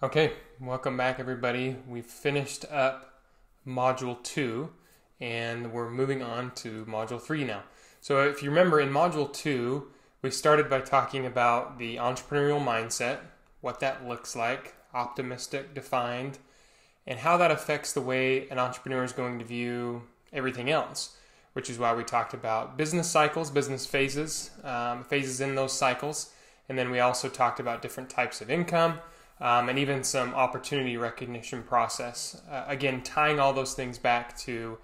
Okay, welcome back everybody. We've finished up Module 2 and we're moving on to Module 3 now. So if you remember in Module 2, we started by talking about the entrepreneurial mindset, what that looks like, optimistic, defined, and how that affects the way an entrepreneur is going to view everything else, which is why we talked about business cycles, business phases, phases in those cycles, and then we also talked about different types of income, and even some opportunity recognition process. Again, tying all those things back to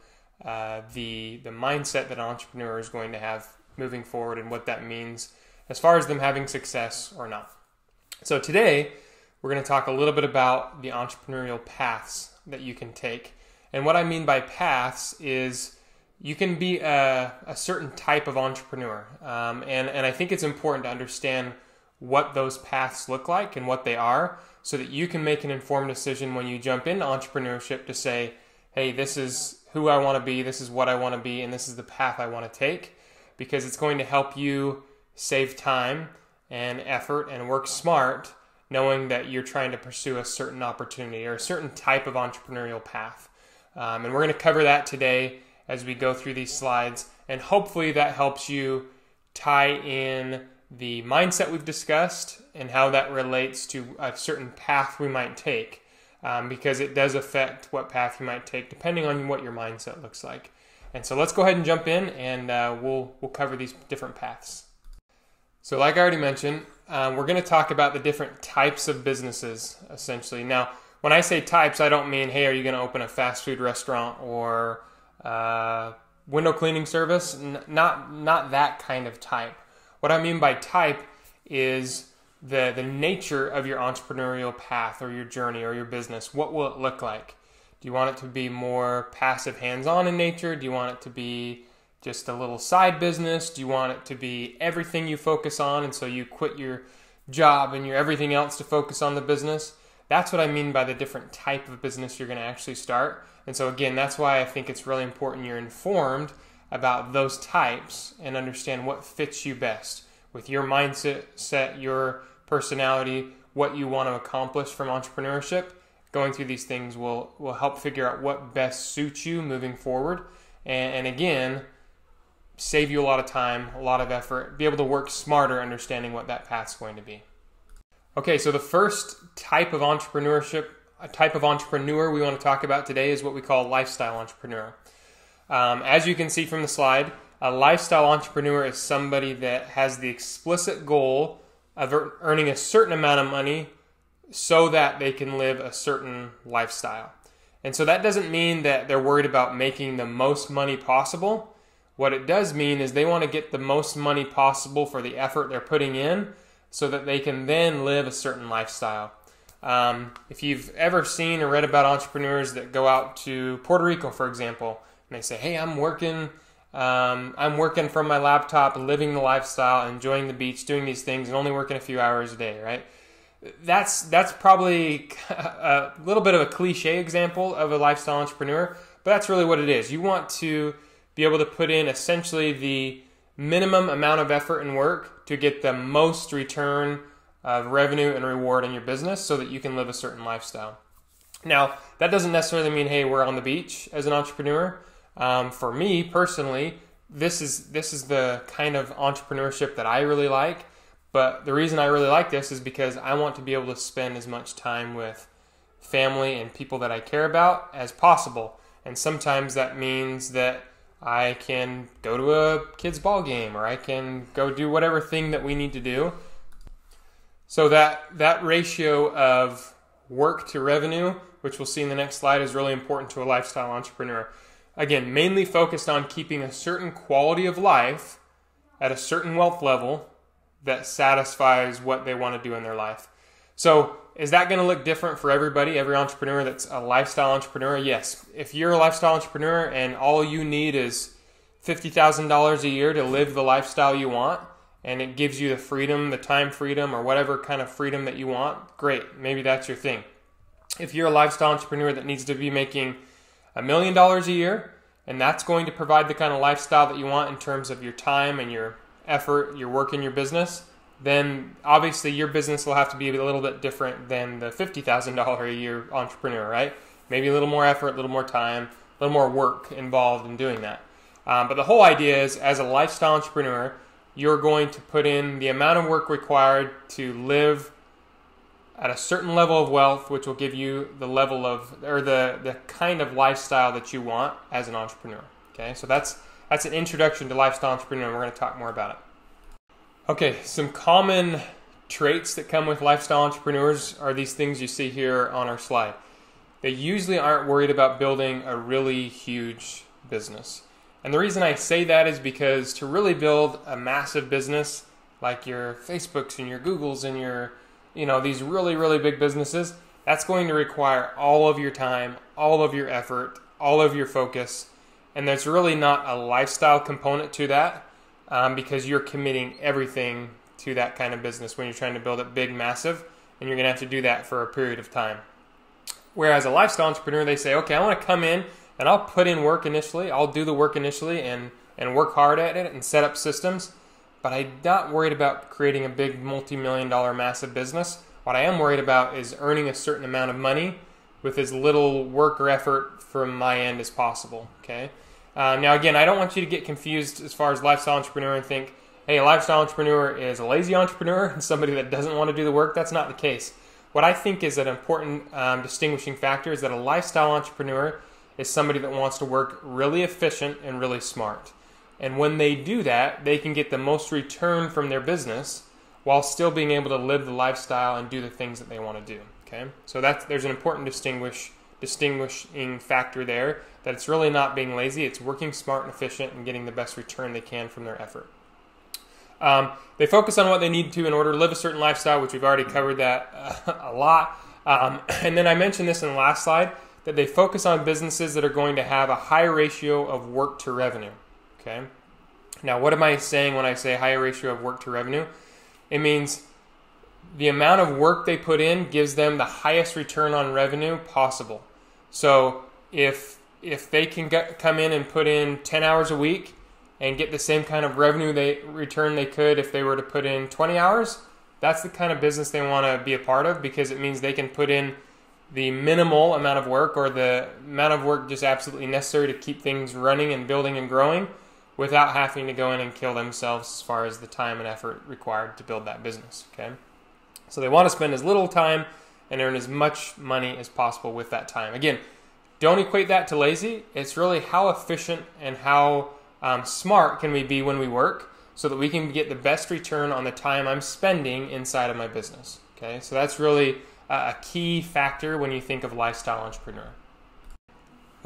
the mindset that an entrepreneur is going to have moving forward and what that means as far as them having success or not. So today, we're going to talk a little bit about the entrepreneurial paths that you can take. And what I mean by paths is you can be a certain type of entrepreneur. And I think it's important to understand what those paths look like and what they are so that you can make an informed decision when you jump into entrepreneurship to say, hey, this is who I want to be, this is what I want to be, and this is the path I want to take, because it's going to help you save time and effort and work smart knowing that you're trying to pursue a certain opportunity or a certain type of entrepreneurial path. And we're going to cover that today as we go through these slides, and hopefully that helps you tie in the mindset we've discussed and how that relates to a certain path we might take, because it does affect what path you might take depending on what your mindset looks like. And so let's go ahead and jump in and we'll cover these different paths. So like I already mentioned, we're going to talk about the different types of businesses essentially. Now, when I say types, I don't mean, hey, are you going to open a fast food restaurant or window cleaning service? Not that kind of type. What I mean by type is the nature of your entrepreneurial path or your journey or your business. What will it look like? Do you want it to be more passive, hands-on in nature? Do you want it to be just a little side business? Do you want it to be everything you focus on and so you quit your job and your everything else to focus on the business? That's what I mean by the different type of business you're going to actually start. And so again, that's why I think it's really important you're informed about those types and understand what fits you best with your mindset, your personality, what you want to accomplish from entrepreneurship. Going through these things will help figure out what best suits you moving forward. And again, save you a lot of time, a lot of effort, be able to work smarter understanding what that path's going to be. Okay, so the first type of entrepreneurship, a type of entrepreneur we want to talk about today is what we call lifestyle entrepreneur. As you can see from the slide, a lifestyle entrepreneur is somebody that has the explicit goal of earning a certain amount of money so that they can live a certain lifestyle. And so that doesn't mean that they're worried about making the most money possible. What it does mean is they want to get the most money possible for the effort they're putting in so that they can then live a certain lifestyle. If you've ever seen or read about entrepreneurs that go out to Puerto Rico, for example, and they say, hey, I'm working from my laptop, living the lifestyle, enjoying the beach, doing these things, and only working a few hours a day, right? That's probably a little bit of a cliche example of a lifestyle entrepreneur, but that's really what it is. You want to be able to put in essentially the minimum amount of effort and work to get the most return of revenue and reward in your business so that you can live a certain lifestyle. Now, that doesn't necessarily mean, hey, we're on the beach as an entrepreneur. For me personally, this is the kind of entrepreneurship that I really like. But the reason I really like this is because I want to be able to spend as much time with family and people that I care about as possible. And sometimes that means that I can go to a kid's ball game or I can go do whatever thing that we need to do. So that ratio of work to revenue, which we'll see in the next slide, is really important to a lifestyle entrepreneur. Again, mainly focused on keeping a certain quality of life at a certain wealth level that satisfies what they want to do in their life. So is that going to look different for everybody, every entrepreneur that's a lifestyle entrepreneur? Yes. If you're a lifestyle entrepreneur and all you need is $50,000 a year to live the lifestyle you want, and it gives you the freedom, the time freedom, or whatever kind of freedom that you want, great. Maybe that's your thing. If you're a lifestyle entrepreneur that needs to be making $1 million a year, and that's going to provide the kind of lifestyle that you want in terms of your time and your effort, your work in your business, then obviously your business will have to be a little bit different than the $50,000 a year entrepreneur, right? Maybe a little more effort, a little more time, a little more work involved in doing that. But the whole idea is, as a lifestyle entrepreneur, you're going to put in the amount of work required to live at a certain level of wealth, which will give you the level of, or the kind of lifestyle that you want as an entrepreneur. Okay, so that's an introduction to lifestyle entrepreneur, and we're going to talk more about it. Okay, some common traits that come with lifestyle entrepreneurs are these things you see here on our slide. They usually aren't worried about building a really huge business. And the reason I say that is because to really build a massive business like your Facebooks and your Googles and your, these really, really big businesses, that's going to require all of your time, all of your effort, all of your focus. And there's really not a lifestyle component to that because you're committing everything to that kind of business when you're trying to build it big, massive, and you're going to have to do that for a period of time. Whereas a lifestyle entrepreneur, they say, okay, I want to come in and I'll put in work initially. I'll do the work initially and work hard at it and set up systems. But I'm not worried about creating a big multi-million-dollar massive business. What I am worried about is earning a certain amount of money with as little work or effort from my end as possible. Okay. Now, again, I don't want you to get confused as far as lifestyle entrepreneur and think, hey, a lifestyle entrepreneur is a lazy entrepreneur and somebody that doesn't want to do the work. That's not the case. What I think is an important distinguishing factor is that a lifestyle entrepreneur is somebody that wants to work really efficient and really smart. And when they do that, they can get the most return from their business while still being able to live the lifestyle and do the things that they want to do. Okay, so there's an important distinguishing factor there, that it's really not being lazy, it's working smart and efficient and getting the best return they can from their effort. They focus on what they need to in order to live a certain lifestyle, which we've already covered that a lot. And then I mentioned this in the last slide, that they focus on businesses that are going to have a high ratio of work to revenue. Okay. Now, what am I saying when I say higher ratio of work to revenue? It means the amount of work they put in gives them the highest return on revenue possible. So if they can come in and put in 10 hours a week and get the same kind of revenue return they could if they were to put in 20 hours, that's the kind of business they want to be a part of, because it means they can put in the minimal amount of work, or the amount of work just absolutely necessary to keep things running and building and growing without having to go in and kill themselves as far as the time and effort required to build that business. Okay, so they want to spend as little time and earn as much money as possible with that time. Again, don't equate that to lazy. It's really how efficient and how smart can we be when we work so that we can get the best return on the time I'm spending inside of my business. Okay, so that's really a key factor when you think of lifestyle entrepreneur.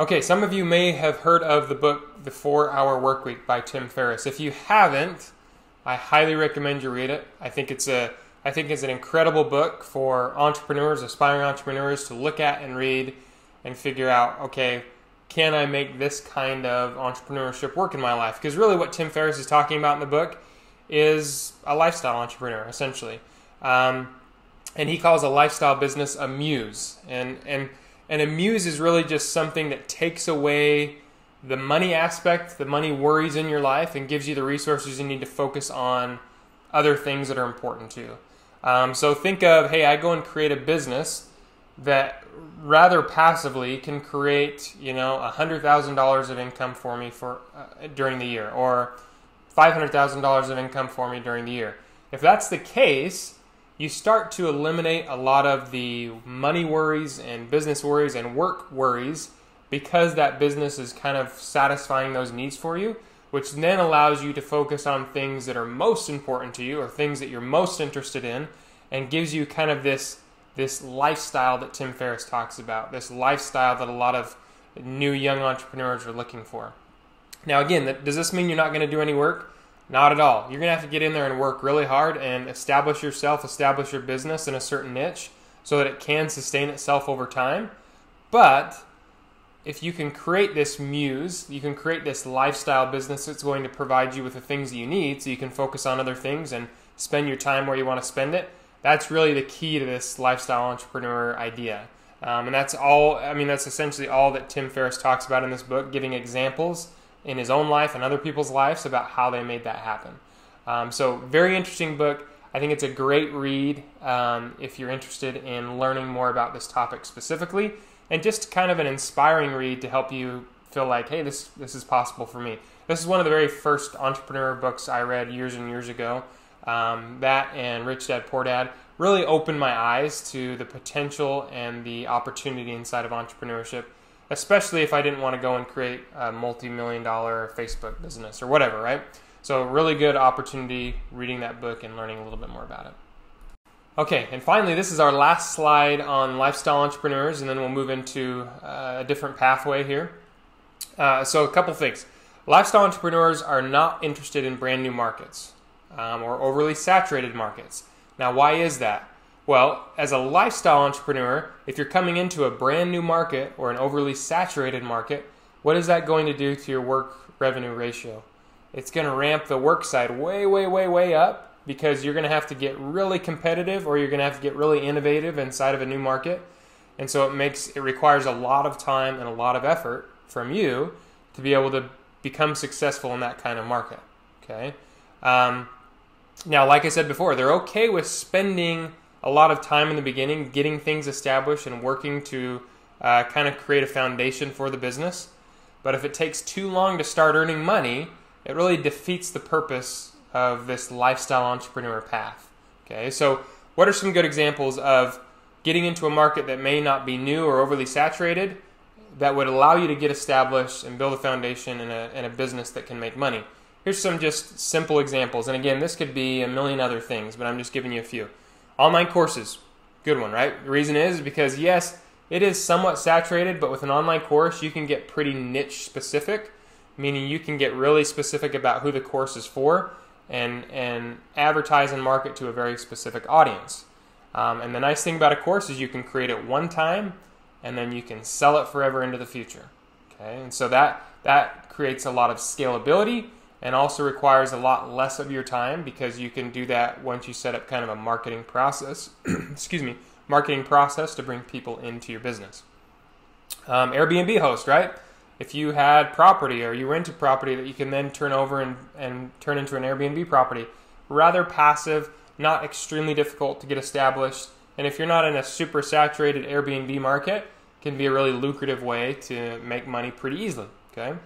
Okay, some of you may have heard of the book, The 4-Hour Workweek by Tim Ferriss. If you haven't, I highly recommend you read it. I think it's an incredible book for entrepreneurs, aspiring entrepreneurs to look at and read and figure out, okay, can I make this kind of entrepreneurship work in my life? Because really what Tim Ferriss is talking about in the book is a lifestyle entrepreneur, essentially. And he calls a lifestyle business a muse. And a muse is really just something that takes away the money aspect, the money worries in your life, and gives you the resources you need to focus on other things that are important to you. So think of, hey, I go and create a business that rather passively can create, $100,000 of income for me during the year, or $500,000 of income for me during the year. If that's the case, you start to eliminate a lot of the money worries and business worries and work worries, because that business is kind of satisfying those needs for you, which then allows you to focus on things that are most important to you or things that you're most interested in, and gives you kind of this lifestyle that Tim Ferriss talks about, this lifestyle that a lot of new young entrepreneurs are looking for. Now again, does this mean you're not going to do any work? Not at all. You're going to have to get in there and work really hard and establish your business in a certain niche so that it can sustain itself over time. But if you can create this muse, you can create this lifestyle business that's going to provide you with the things that you need so you can focus on other things and spend your time where you want to spend it. That's really the key to this lifestyle entrepreneur idea. And that's essentially all that Tim Ferriss talks about in this book, giving examples in his own life and other people's lives about how they made that happen. So very interesting book. I think it's a great read if you're interested in learning more about this topic specifically, and just kind of an inspiring read to help you feel like, hey, this is possible for me. This is one of the very first entrepreneur books I read years and years ago. That and Rich Dad Poor Dad really opened my eyes to the potential and the opportunity inside of entrepreneurship, especially if I didn't want to go and create a multi-million-dollar Facebook business or whatever, right? So really good opportunity reading that book and learning a little bit more about it. Okay, and finally, this is our last slide on lifestyle entrepreneurs, and then we'll move into a different pathway here. So a couple things. Lifestyle entrepreneurs are not interested in brand new markets or overly saturated markets. Now, why is that? Well, as a lifestyle entrepreneur, if you're coming into a brand new market or an overly saturated market, what is that going to do to your work revenue ratio? It's going to ramp the work side way, way, way, way up, because you're going to have to get really competitive, or you're going to have to get really innovative inside of a new market. And so it requires a lot of time and a lot of effort from you to be able to become successful in that kind of market. Okay. Now, like I said before, they're okay with spending a lot of time in the beginning, getting things established and working to kind of create a foundation for the business. But if it takes too long to start earning money, it really defeats the purpose of this lifestyle entrepreneur path. Okay, so what are some good examples of getting into a market that may not be new or overly saturated that would allow you to get established and build a foundation in a business that can make money? Here's some just simple examples. And again, this could be a million other things, but I'm just giving you a few. Online courses, good one, right? The reason is because, yes, it is somewhat saturated, but with an online course, you can get pretty niche specific, meaning you can get really specific about who the course is for and advertise and market to a very specific audience. And the nice thing about a course is you can create it one time and then you can sell it forever into the future. Okay, and so that creates a lot of scalability and also requires a lot less of your time, because you can do that once you set up kind of a marketing process, marketing process to bring people into your business. Airbnb host, right? If you had property or you rented property that you can then turn over and turn into an Airbnb property, rather passive, not extremely difficult to get established. And if you're not in a super saturated Airbnb market, it can be a really lucrative way to make money pretty easily. Okay.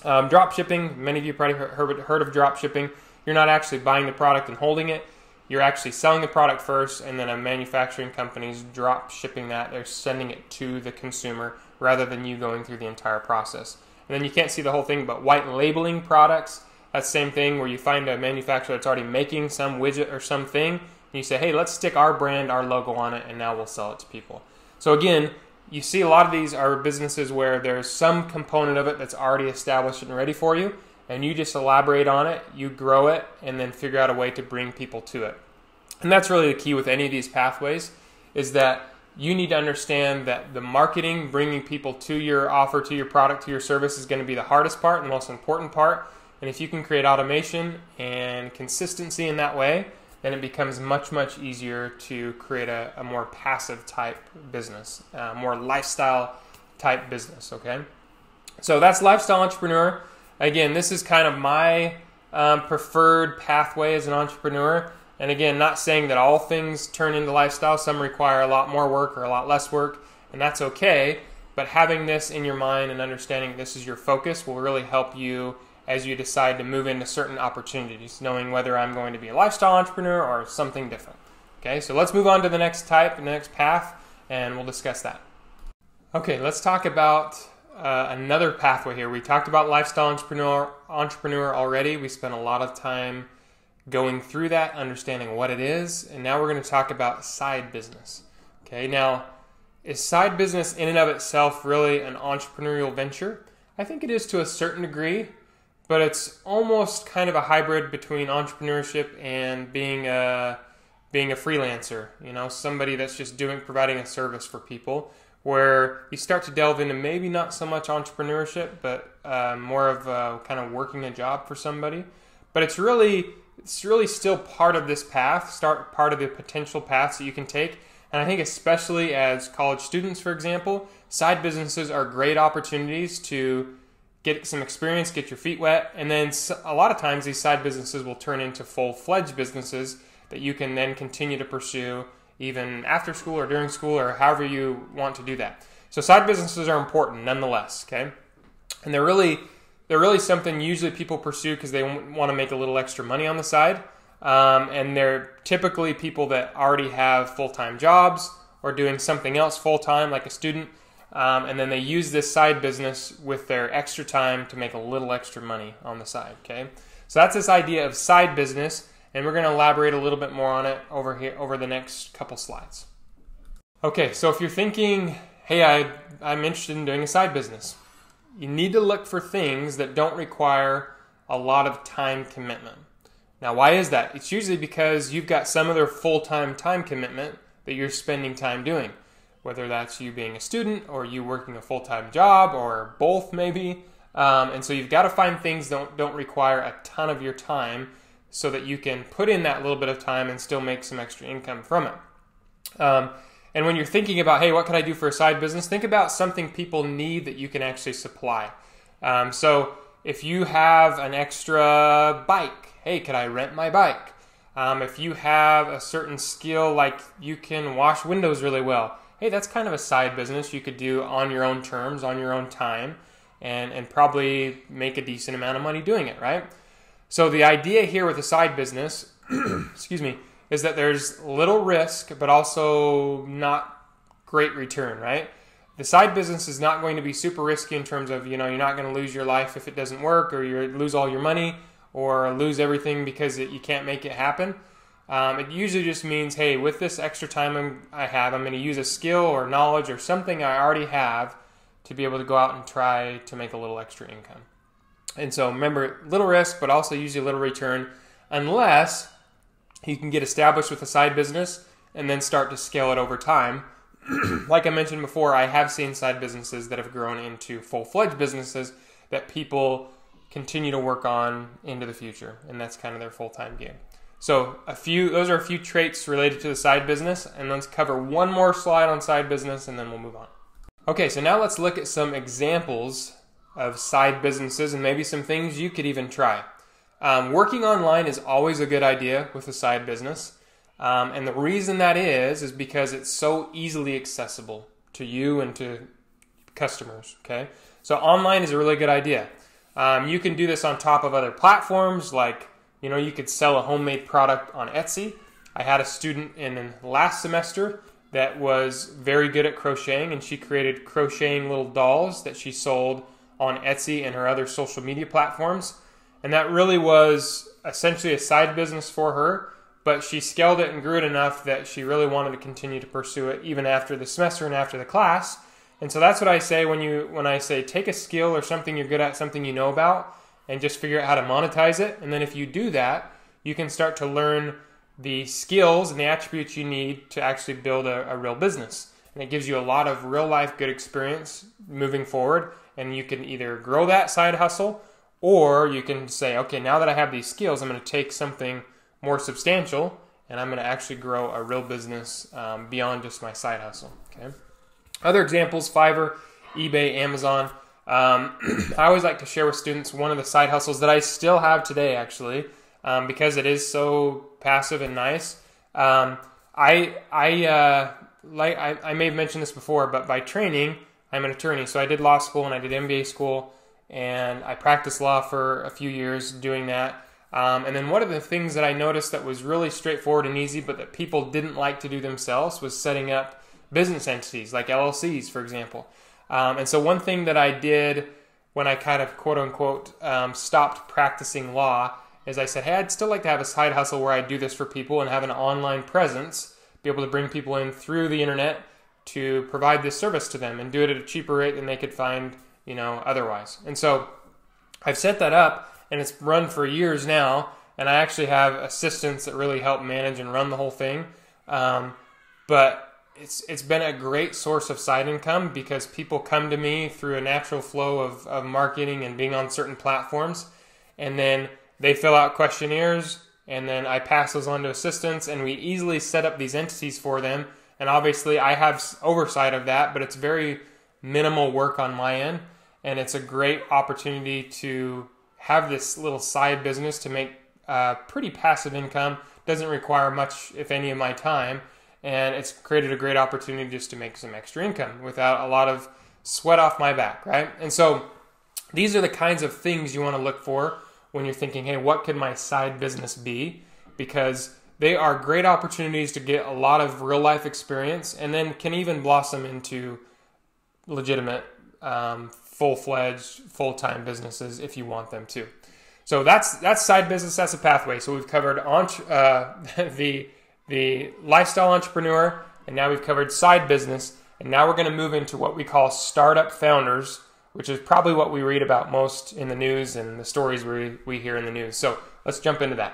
Drop shipping, many of you probably heard of drop shipping. You're not actually buying the product and holding it. You're actually selling the product first, and then a manufacturing company's drop shipping that. They're sending it to the consumer rather than you going through the entire process. And then you can't see the whole thing, but white labeling products, that's the same thing, where you find a manufacturer that's already making some widget or something, and you say, hey, let's stick our brand, our logo on it, and now we'll sell it to people. So again, you see a lot of these are businesses where there's some component of it that's already established and ready for you, and you just elaborate on it, you grow it, and then figure out a way to bring people to it. And that's really the key with any of these pathways, is that you need to understand that the marketing, bringing people to your offer, to your product, to your service is going to be the hardest part and the most important part. And if you can create automation and consistency in that way, then it becomes much, much easier to create a more passive type business, more lifestyle type business, okay? So that's lifestyle entrepreneur. Again, this is kind of my preferred pathway as an entrepreneur. And again, not saying that all things turn into lifestyle. Some require a lot more work or a lot less work, and that's okay. But having this in your mind and understanding this is your focus will really help you as you decide to move into certain opportunities, knowing whether I'm going to be a lifestyle entrepreneur or something different. Okay, so let's move on to the next type, the next path, and we'll discuss that. Okay, let's talk about another pathway here. We talked about lifestyle entrepreneur already. We spent a lot of time going through that, understanding what it is, and now we're going to talk about side business. Okay, now, is side business in and of itself really an entrepreneurial venture? I think it is to a certain degree, but it's almost kind of a hybrid between entrepreneurship and being a freelancer, somebody that's just providing a service for people, where you start to delve into maybe not so much entrepreneurship, but more of kind of working a job for somebody. But it's really still part of this path, part of the potential paths that you can take. And I think especially as college students, for example, side businesses are great opportunities to get some experience, get your feet wet, and then a lot of times these side businesses will turn into full-fledged businesses that you can then continue to pursue even after school or during school or however you want to do that. So side businesses are important nonetheless, okay? And they're really something usually people pursue because they want to make a little extra money on the side. And they're typically people that already have full-time jobs or doing something else full-time like a student. And then they use this side business with their extra time to make a little extra money on the side, okay? So that's this idea of side business, and we're going to elaborate a little bit more on it over the next couple slides. Okay, so if you're thinking, hey, I'm interested in doing a side business, you need to look for things that don't require a lot of time commitment. Now, why is that? It's usually because you've got some other full-time time commitment that you're spending time doing, whether that's you being a student or you working a full-time job or both maybe. And so you've got to find things that don't require a ton of your time so that you can put in that little bit of time and still make some extra income from it. And when you're thinking about, hey, what can I do for a side business? Think about something people need that you can actually supply. So if you have an extra bike, hey, could I rent my bike? If you have a certain skill like you can wash windows really well, hey, that's kind of a side business you could do on your own terms, on your own time, and probably make a decent amount of money doing it, right? So the idea here with a side business, excuse me, is that there's little risk, but also not great return, right? The side business is not going to be super risky in terms of, you're not going to lose your life if it doesn't work, or you lose all your money, or lose everything because you can't make it happen. It usually just means, hey, with this extra time I have, I'm going to use a skill or knowledge or something I already have to be able to go out and try to make a little extra income. And so remember, little risk, but also usually little return, unless you can get established with a side business and then start to scale it over time. Like I mentioned before, I have seen side businesses that have grown into full-fledged businesses that people continue to work on into the future, and that's kind of their full-time gig. So those are a few traits related to the side business, and let's cover one more slide on side business and then we'll move on. Okay, so now let's look at some examples of side businesses and maybe some things you could even try. Working online is always a good idea with a side business. And the reason that is because it's so easily accessible to you and to customers, okay? So online is a really good idea. You can do this on top of other platforms, like, you could sell a homemade product on Etsy. I had a student in last semester that was very good at crocheting, and she created crocheting little dolls that she sold on Etsy and her other social media platforms. And that really was essentially a side business for her, but she scaled it and grew it enough that she really wanted to continue to pursue it even after the semester and after the class. And so that's what I say when I say take a skill or something you're good at, something you know about, and just figure out how to monetize it. And then if you do that, you can start to learn the skills and the attributes you need to actually build a real business. And it gives you a lot of real life good experience moving forward. And you can either grow that side hustle, or you can say, okay, now that I have these skills, I'm going to take something more substantial and I'm going to actually grow a real business beyond just my side hustle. Okay. Other examples, Fiverr, eBay, Amazon. I always like to share with students one of the side hustles that I still have today, actually, because it is so passive and nice. I may have mentioned this before, but by training, I'm an attorney. So I did law school and I did MBA school, and I practiced law for a few years doing that. And then one of the things that I noticed that was really straightforward and easy, but that people didn't like to do themselves, was setting up business entities like LLCs, for example. And so one thing that I did when I kind of quote unquote stopped practicing law is I said, hey, I'd still like to have a side hustle where I do this for people and have an online presence, be able to bring people in through the internet to provide this service to them and do it at a cheaper rate than they could find, otherwise. And so I've set that up, and it's run for years now, and I actually have assistants that really help manage and run the whole thing. But it's been a great source of side income because people come to me through a natural flow of marketing and being on certain platforms, and then they fill out questionnaires, and then I pass those on to assistants, and we easily set up these entities for them. And obviously I have oversight of that, but it's very minimal work on my end, and it's a great opportunity to have this little side business to make pretty passive income. doesn't require much, if any, of my time, and it's created a great opportunity just to make some extra income without a lot of sweat off my back, right? And so these are the kinds of things you want to look for when you're thinking, hey, what could my side business be? Because they are great opportunities to get a lot of real life experience, and then can even blossom into legitimate, full-fledged, full-time businesses if you want them to. So that's side business. That's a pathway. So we've covered the lifestyle entrepreneur, and now we've covered side business, and now we're going to move into what we call startup founders, which is probably what we read about most in the news and the stories we hear in the news. So let's jump into that.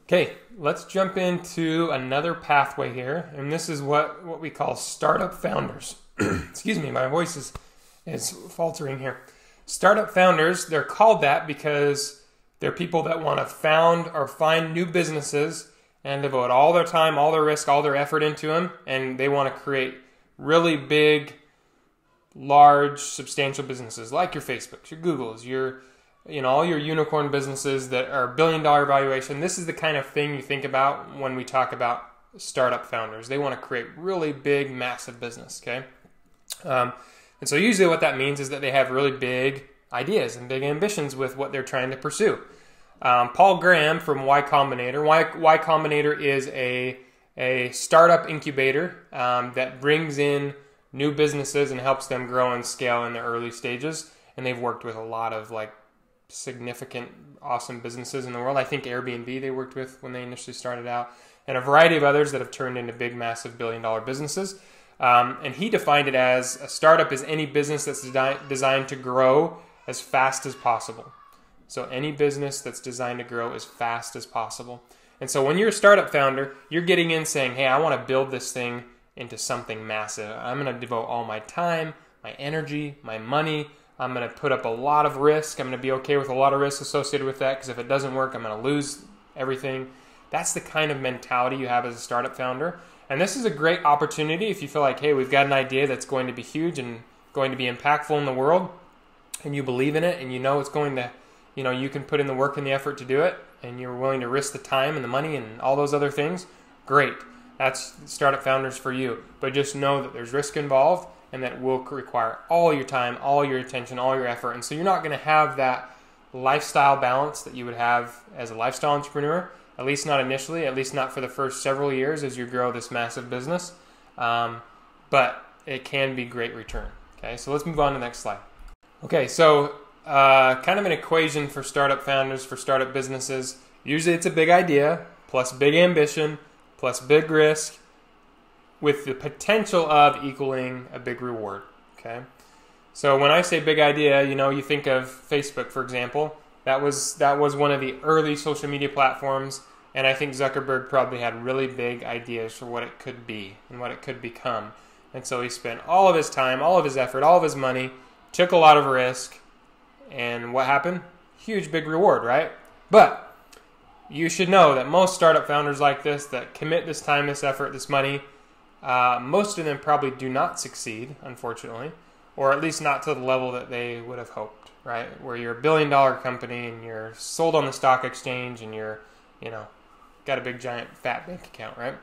Okay, let's jump into another pathway here, and this is what we call startup founders. Excuse me, my voice is faltering here. Startup founders, they're called that because they're people that want to found or find new businesses and devote all their time, all their risk, all their effort into them, and they want to create really big, large, substantial businesses like your Facebooks, your Googles, all your unicorn businesses that are billion-dollar valuation. This is the kind of thing you think about when we talk about startup founders. They want to create really big, massive business, okay? And so usually what that means is that they have really big ideas and big ambitions with what they're trying to pursue. Paul Graham from Y Combinator. Y Combinator is a startup incubator that brings in new businesses and helps them grow and scale in the early stages. And they've worked with a lot of significant, awesome businesses in the world. I think Airbnb they worked with when they initially started out, and a variety of others that have turned into big, massive billion-dollar businesses. And he defined it as a startup is any business that's designed to grow as fast as possible. So any business that's designed to grow as fast as possible. And so when you're a startup founder, you're getting in saying, hey, I want to build this thing into something massive. I'm going to devote all my time, my energy, my money. I'm going to put up a lot of risk. I'm going to be okay with a lot of risk associated with that, because if it doesn't work, I'm going to lose everything. That's the kind of mentality you have as a startup founder. And this is a great opportunity if you feel like, hey, we've got an idea that's going to be huge and going to be impactful in the world, and you believe in it, and it's going to, you can put in the work and the effort to do it, and you're willing to risk the time and the money and all those other things. Great. That's startup founders for you. But just know that there's risk involved, and that will require all your time, all your attention, all your effort. And so you're not going to have that lifestyle balance that you would have as a lifestyle entrepreneur, at least not initially, at least not for the first several years as you grow this massive business. But it can be great return. Okay, so let's move on to the next slide. Okay, so kind of an equation for startup founders, for startup businesses. Usually it's a big idea, plus big ambition, plus big risk, with the potential of equaling a big reward, okay? So when I say big idea, you think of Facebook, for example. That was one of the early social media platforms, and I think Zuckerberg probably had really big ideas for what it could be and what it could become. And so he spent all of his time, all of his effort, all of his money, took a lot of risk, and what happened? Huge, big reward, right? But you should know that most startup founders like this, that commit this time, this effort, this money, most of them probably do not succeed, unfortunately, or at least not to the level that they would have hoped, right? Where you're a billion-dollar company and you're sold on the stock exchange and you're, got a big, giant, fat bank account, right?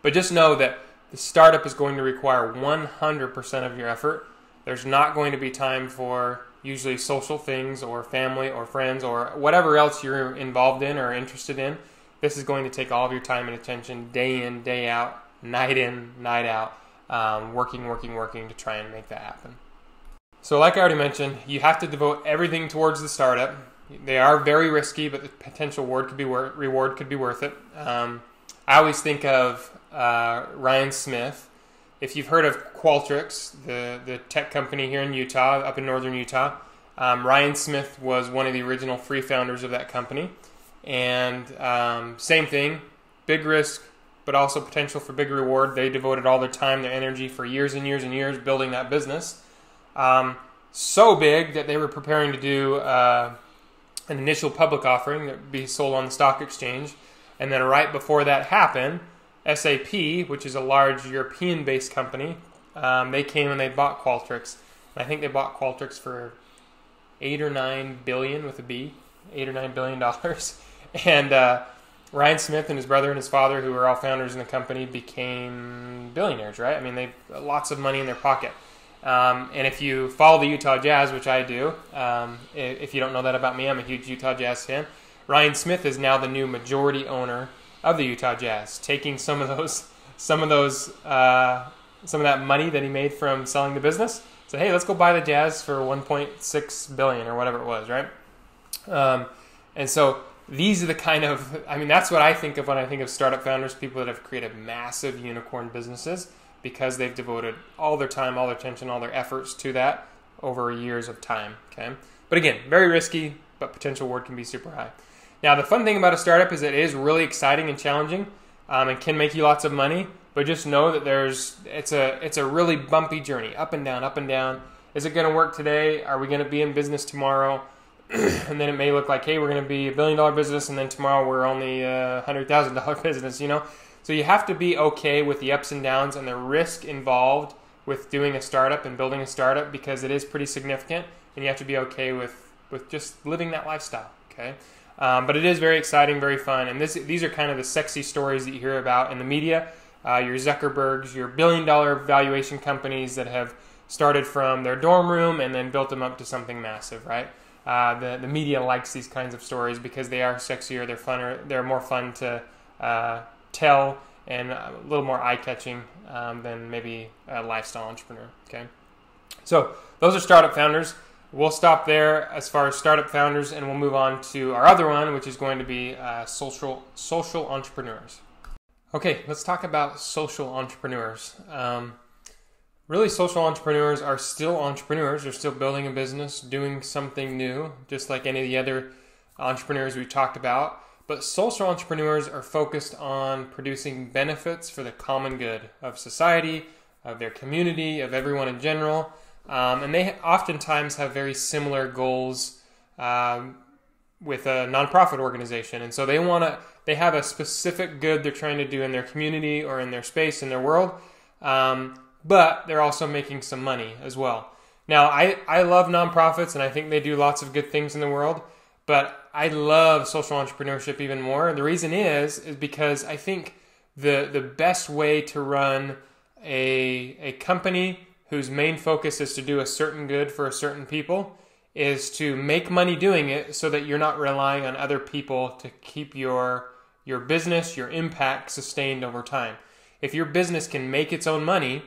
But just know that the startup is going to require 100% of your effort. There's not going to be time for usually social things or family or friends or whatever else you're involved in or interested in. This is going to take all of your time and attention day in, day out, night in, night out, working to try and make that happen. So like I already mentioned, you have to devote everything towards the startup. They are very risky, but the potential reward could be worth it. I always think of Ryan Smith. If you've heard of Qualtrics, the tech company here in Utah, up in northern Utah, Ryan Smith was one of the original 3 founders of that company. And same thing, big risk, but also potential for big reward. They devoted all their time, their energy for years and years and years building that business. So big that they were preparing to do an initial public offering that would be sold on the stock exchange. And then right before that happened, SAP, which is a large European-based company, they came and they bought Qualtrics. And I think they bought Qualtrics for $8 or $9 billion with a B, $8 or $9 billion. And Ryan Smith and his brother and his father, who were all founders in the company, became billionaires, right? I mean, they have lots of money in their pocket. And if you follow the Utah Jazz, which I do, if you don't know that about me, I'm a huge Utah Jazz fan. Ryan Smith is now the new majority owner of the Utah Jazz, taking some of that money that he made from selling the business. So hey, let's go buy the Jazz for $1.6 billion or whatever it was, right? And so these are the kind of, I mean, that's what I think of when I think of startup founders, people that have created massive unicorn businesses because they've devoted all their time, all their attention, all their efforts to that over years of time, okay? But again, very risky, but potential reward can be super high. Now, the fun thing about a startup is it is really exciting and challenging and can make you lots of money, but just know that it's a really bumpy journey, up and down, up and down. Is it going to work today? Are we going to be in business tomorrow? And then it may look like, hey, we're going to be $1 billion business, and then tomorrow we're only a $100,000 business, you know? So you have to be okay with the ups and downs and the risk involved with doing a startup and building a startup, because it is pretty significant, and you have to be okay with just living that lifestyle, okay? But it is very exciting, very fun, and these are kind of the sexy stories that you hear about in the media. Your Zuckerbergs, your $1 billion valuation companies that have started from their dorm room and then built them up to something massive, right? The media likes these kinds of stories because they are sexier, they're funner, they're more fun to tell, and a little more eye-catching than maybe a lifestyle entrepreneur, okay? So those are startup founders. We'll stop there as far as startup founders, and we'll move on to our other one, which is going to be social entrepreneurs. Okay, let's talk about social entrepreneurs. Really, social entrepreneurs are still entrepreneurs. They're still building a business, doing something new, just like any of the other entrepreneurs we talked about. But social entrepreneurs are focused on producing benefits for the common good of society, of their community, of everyone in general. And they oftentimes have very similar goals with a nonprofit organization. And so they have a specific good they're trying to do in their community or in their space, in their world. But they're also making some money as well. Now, I love nonprofits, and I think they do lots of good things in the world, but I love social entrepreneurship even more. And the reason is because I think the best way to run a company whose main focus is to do a certain good for a certain people is to make money doing it, so that you're not relying on other people to keep your business, your impact sustained over time. If your business can make its own money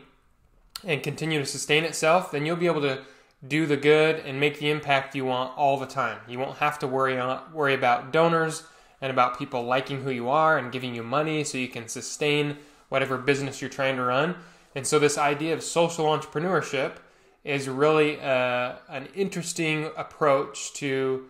and continue to sustain itself, then you'll be able to do the good and make the impact you want all the time. You won't have to worry about donors and about people liking who you are and giving you money so you can sustain whatever business you're trying to run. And so this idea of social entrepreneurship is really an interesting approach to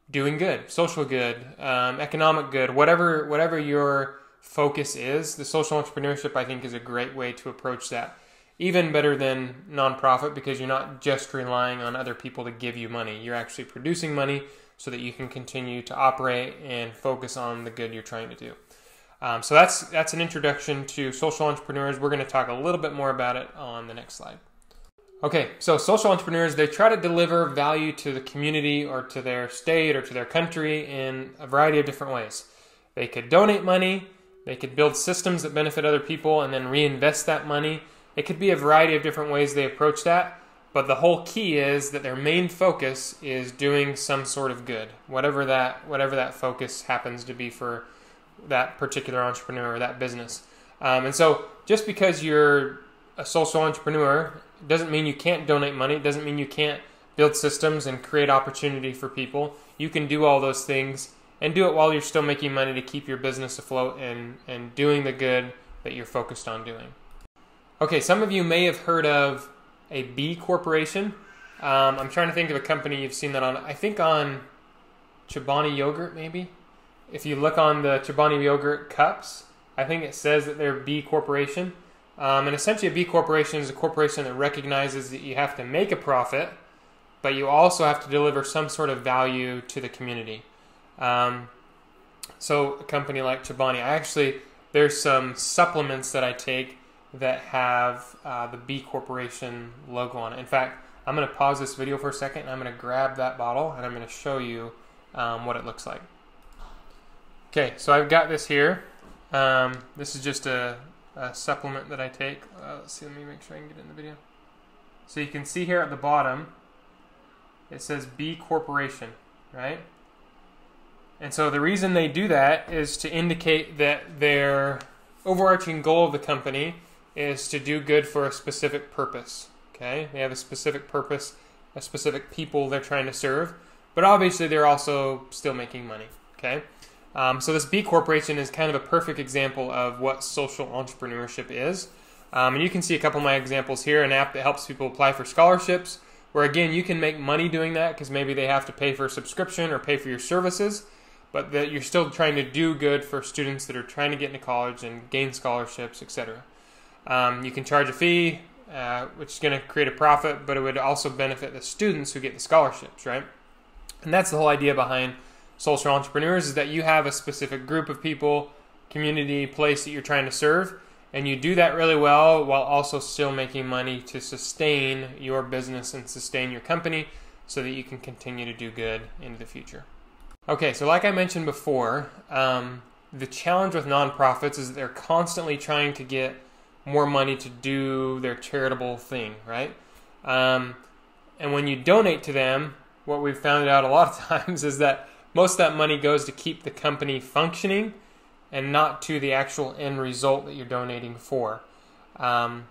doing good, social good, economic good, whatever your focus is. The social entrepreneurship, I think, is a great way to approach that. Even better than nonprofit, because you're not just relying on other people to give you money. You're actually producing money so that you can continue to operate and focus on the good you're trying to do. So that's an introduction to social entrepreneurs. We're going to talk a little bit more about it on the next slide. Okay, so social entrepreneurs, they try to deliver value to the community or to their state or to their country in a variety of different ways. They could donate money, they could build systems that benefit other people and then reinvest that money. It could be a variety of different ways they approach that, but the whole key is that their main focus is doing some sort of good, whatever that focus happens to be for that particular entrepreneur or that business. And so just because you're a social entrepreneur doesn't mean you can't donate money. It doesn't mean you can't build systems and create opportunity for people. You can do all those things and do it while you're still making money to keep your business afloat and doing the good that you're focused on doing. Okay, some of you may have heard of a B corporation. I'm trying to think of a company you've seen that on. I think on Chobani yogurt, maybe. If you look on the Chobani yogurt cups, I think it says that they're B corporation. And essentially a B corporation is a corporation that recognizes that you have to make a profit, but you also have to deliver some sort of value to the community. So a company like Chobani, there's some supplements that I take that have the B Corporation logo on it. In fact, I'm going to pause this video for a second and I'm going to grab that bottle and I'm going to show you what it looks like. Okay, so I've got this here. This is just a supplement that I take. Let's see, let me make sure I can get it in the video. So you can see here at the bottom, it says B Corporation, right? And so the reason they do that is to indicate that their overarching goal of the company is to do good for a specific purpose, okay? They have a specific purpose, a specific people they're trying to serve, but obviously they're also still making money, okay? So this B Corporation is kind of a perfect example of what social entrepreneurship is. And you can see a couple of my examples here, an app that helps people apply for scholarships, where again, you can make money doing that because maybe they have to pay for a subscription or pay for your services, but that you're still trying to do good for students that are trying to get into college and gain scholarships, etc. You can charge a fee, which is going to create a profit, but it would also benefit the students who get the scholarships, right? And that's the whole idea behind social entrepreneurs, is that you have a specific group of people, community, place that you're trying to serve, and you do that really well while also still making money to sustain your business and sustain your company so that you can continue to do good into the future. Okay, so like I mentioned before, the challenge with nonprofits is that they're constantly trying to get more money to do their charitable thing, right? And when you donate to them, what we've found out a lot of times is that most of that money goes to keep the company functioning and not to the actual end result that you're donating for. And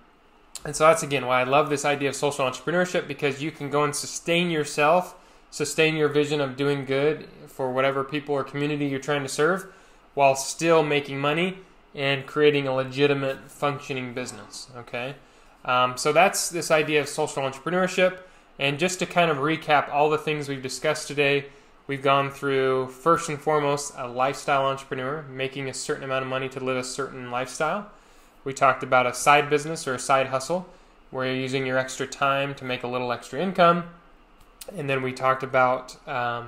so that's, again, why I love this idea of social entrepreneurship, because you can go and sustain yourself, sustain your vision of doing good for whatever people or community you're trying to serve, while still making money and creating a legitimate functioning business, okay? So that's this idea of social entrepreneurship. And just to kind of recap all the things we've discussed today, we've gone through, first and foremost, a lifestyle entrepreneur, making a certain amount of money to live a certain lifestyle. We talked about a side business or a side hustle, where you're using your extra time to make a little extra income. And then we talked about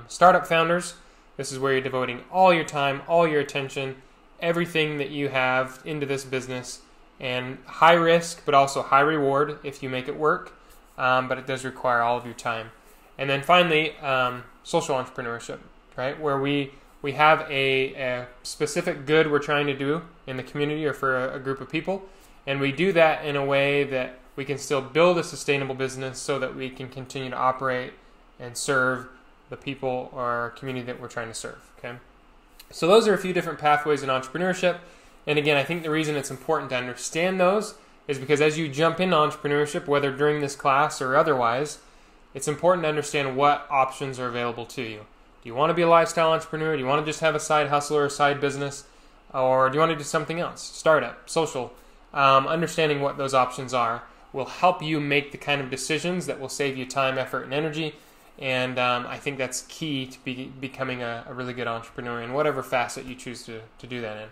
startup founders. This is where you're devoting all your time, all your attention, everything that you have into this business, and high risk, but also high reward if you make it work. But it does require all of your time. And then finally, social entrepreneurship, right? Where we have a specific good we're trying to do in the community or for a group of people. And we do that in a way that we can still build a sustainable business so that we can continue to operate and serve the people or community that we're trying to serve, okay? So those are a few different pathways in entrepreneurship. And again, I think the reason it's important to understand those is because as you jump into entrepreneurship, whether during this class or otherwise, it's important to understand what options are available to you. Do you want to be a lifestyle entrepreneur? Do you want to just have a side hustle or a side business? Or do you want to do something else? Startup, social. Understanding what those options are will help you make the kind of decisions that will save you time, effort, and energy. And I think that's key to becoming a really good entrepreneur in whatever facet you choose to do that in.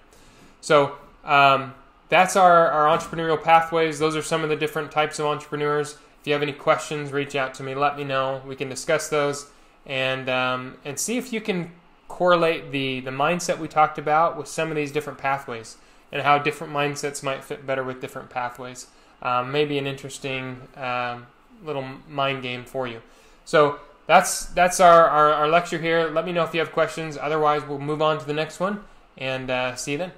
So that's our entrepreneurial pathways. Those are some of the different types of entrepreneurs. If you have any questions, reach out to me. Let me know. We can discuss those and see if you can correlate the mindset we talked about with some of these different pathways and how different mindsets might fit better with different pathways. Maybe an interesting little mind game for you. So that's our lecture here. Let me know if you have questions. Otherwise, we'll move on to the next one and see you then.